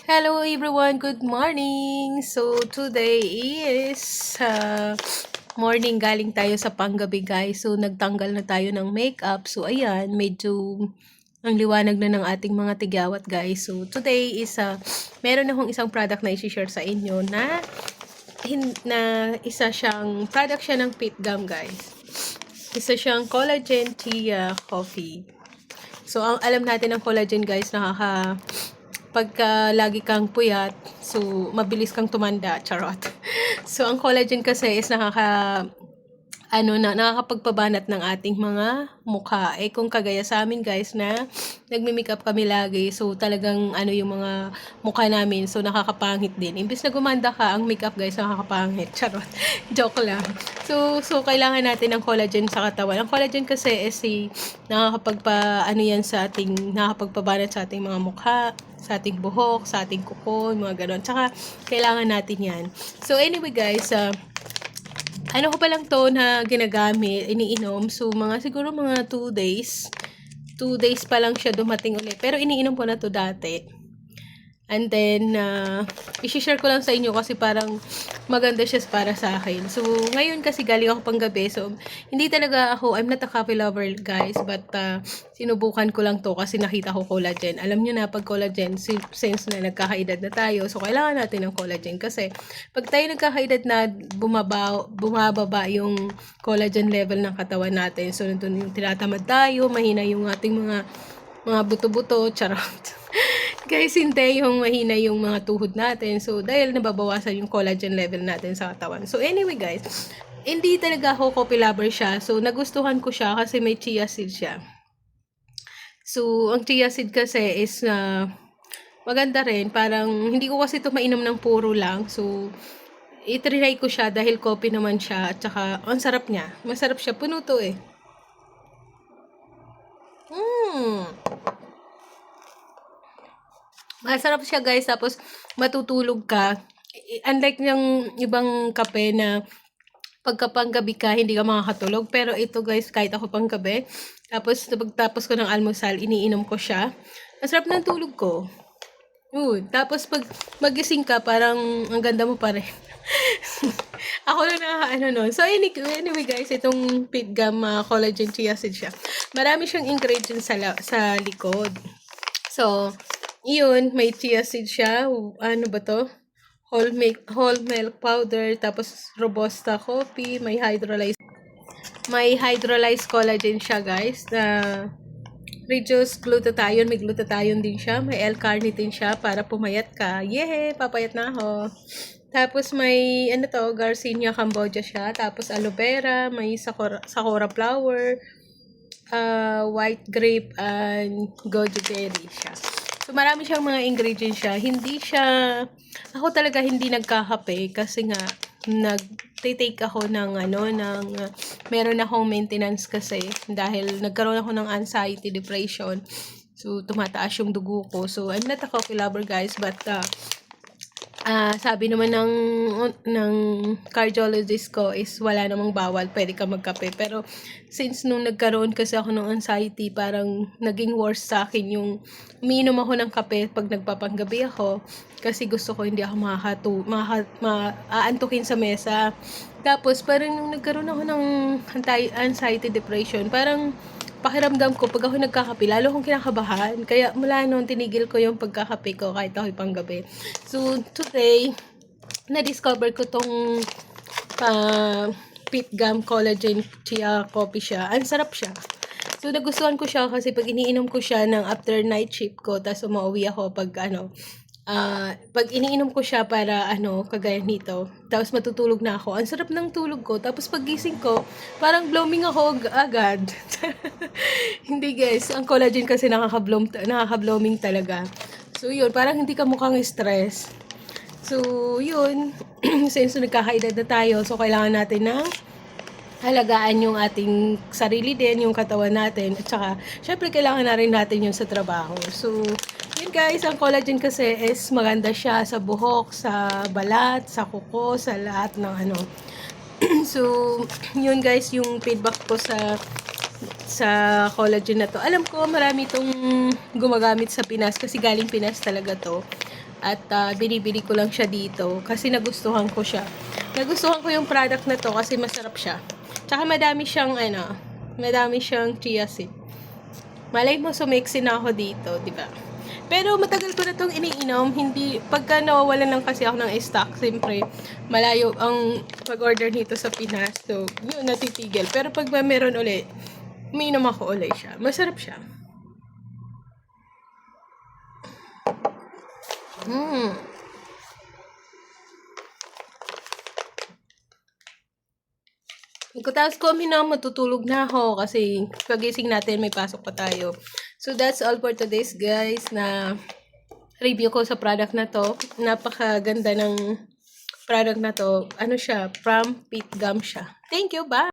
Hello everyone, good morning! So today is morning, galing tayo sa panggabi guys. So nagtanggal na tayo ng makeup. So ayan, medyo ang liwanag na ng ating mga tigyawat guys. So today is meron akong isang product na i-share sa inyo na isa siyang product siya ng Pit Gum guys. Isa siyang collagen tea coffee. So ang alam natin ng collagen guys, pagka lagi kang puyat, so mabilis kang tumanda, charot. So ang collagen kasi is nakakapagpabanat ng ating mga mukha. Eh kung kagaya sa amin guys na nagme-makeup kami lagi, so talagang yung mga mukha namin, so nakakapangit din. Imbis na gumanda ka, ang makeup guys nakakapangit, charot. Joke lang. So kailangan natin ng collagen sa katawan. Ang collagen kasi is nakakapagpabanat sa ating mga mukha, sa ating buhok, sa ating kuko, mga ganon. Tsaka, kailangan natin yan. So, anyway guys, ano ko pa lang to na ginagamit, iniinom. So, siguro mga 2 days. 2 days pa lang siya dumating ulit. Pero iniinom ko na to dati. And then, i-share ko lang sa inyo kasi parang maganda siya para sa akin. So, ngayon kasi galing ako pang gabi. So, hindi talaga ako, I'm not a coffee lover guys. But, sinubukan ko lang to kasi nakita ko collagen. Alam nyo na, pag collagen, since na nagkakaedad na tayo, so kailangan natin ng collagen. Kasi, pag tayo nagkakaedad na bumababa yung collagen level ng katawan natin. So, nandun yung tinatamad tayo, mahina yung ating mga buto-buto, charot. Guys, hindi yung mahina yung mga tuhod natin. So, dahil nababawasan yung collagen level natin sa katawan. So, anyway guys, hindi talaga ako coffee lover siya. So, nagustuhan ko siya kasi may chia seed siya. So, ang chia seed kasi is maganda rin. Parang, hindi ko kasi ito mainom ng puro lang. So, itrinay ko siya dahil coffee naman siya. At saka, ang sarap niya. Masarap siya. Puno to eh. Masarap siya guys, tapos matutulog ka. Unlike yung ibang kape na pagkapanggabi ka, hindi ka makakatulog. Pero ito guys, kahit ako panggabi, tapos pagtapos ko ng almusal, iniinom ko siya. Masarap ng tulog ko. Tapos pag magising ka, parang ang ganda mo pa rin. Ako na nun. So anyway guys, itong Pit Gum collagen chia seed siya. Marami siyang ingredients sa likod. So, yun, may chia seed siya. Ano ba to? Whole milk powder, tapos robusta coffee, may hydrolyzed collagen siya, guys. Reduced glutathione, may glutathione din siya. May L-carnitine siya para pumayat ka. Yehey, papayat na ako. Tapos may Garcinia cambogia siya. Tapos aloe vera, may sakura flower, white grape, and goji berry siya. So, marami siyang mga ingredients siya. Ako talaga hindi nagkakape kasi nga, nag-take ako meron akong maintenance kasi dahil nagkaroon ako ng anxiety, depression. So, tumataas yung dugo ko. So, I'm not a coffee lover guys, but, sabi naman ng cardiologist ko is wala namang bawal, pwede ka magkape. Pero since nung nagkaroon kasi ako ng anxiety, parang naging worse sa akin yung umiinom ako ng kape pag nagpapanggabi ako kasi gusto ko hindi ako aantukin sa mesa. Tapos parang nung nagkaroon ako ng anxiety depression, parang pakiramdam ko, pag ako nagkakape, lalo akong kinakabahan. Kaya mula noon, tinigil ko yung pagkakape ko kahit ako'y panggabi. So, today, na-discover ko tong Pit Gum Collagen Chia Coffee siya. Ang sarap siya. So, nagustuhan ko siya kasi pag iniinom ko siya ng after night shift ko, tapos umauwi ako pag iniinom ko siya para kagaya nito, tapos matutulog na ako, ang sarap ng tulog ko, tapos paggising ko, parang blooming ako agad. Hindi guys, ang collagen kasi nakaka-blooming talaga. So yun, parang hindi ka mukhang stress. So yun, since nagkakaedad na tayo, so kailangan natin ng halagaan yung ating sarili din, yung katawan natin, at saka, syempre, kailangan na rin natin yun sa trabaho. So, yun guys, ang collagen kasi is maganda siya sa buhok, sa balat, sa kuko, sa lahat ng So, yun guys, yung feedback ko sa collagen na to. Alam ko, marami itong gumagamit sa Pinas kasi galing Pinas talaga to. At binibili ko lang siya dito kasi nagustuhan ko siya. Nagustuhan ko yung product na to kasi masarap siya. Tsaka madami siyang chia seed. Malay mo sumiksin na ako dito, di ba? Pero matagal ko na itong iniinom, hindi, pagka nawawalan lang kasi ako ng stock, siyempre, malayo ang pag-order nito sa Pinas, so, yun, natitigil. Pero pag meron ulit, umiinom ako ulit siya. Masarap siya. Tapos ko matutulog na ako kasi pagising natin may pasok pa tayo. So that's all for today's guys na review ko sa product na to. Napakaganda ng product na to. Ano siya? From Pit Gum siya. Thank you, bye!